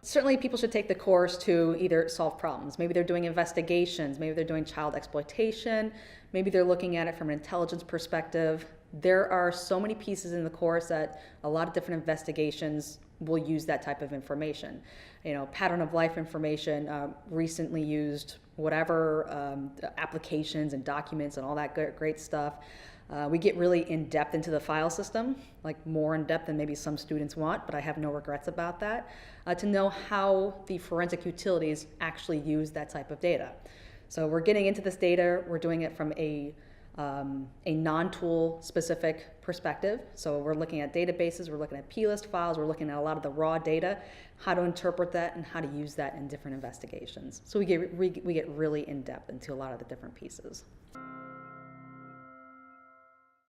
Certainly people should take the course to either solve problems. Maybe they're doing investigations, maybe they're doing child exploitation, maybe they're looking at it from an intelligence perspective. There are so many pieces in the course that a lot of different investigations will use that type of information. You know, pattern of life information, recently used whatever, applications and documents and all that great stuff. We get really in depth into the file system, like more in depth than maybe some students want, but I have no regrets about that, to know how the forensic utilities actually use that type of data. So we're getting into this data, we're doing it from a non-tool specific perspective. So we're looking at databases, we're looking at plist files, we're looking at a lot of the raw data, how to interpret that and how to use that in different investigations. So we get really in depth into a lot of the different pieces.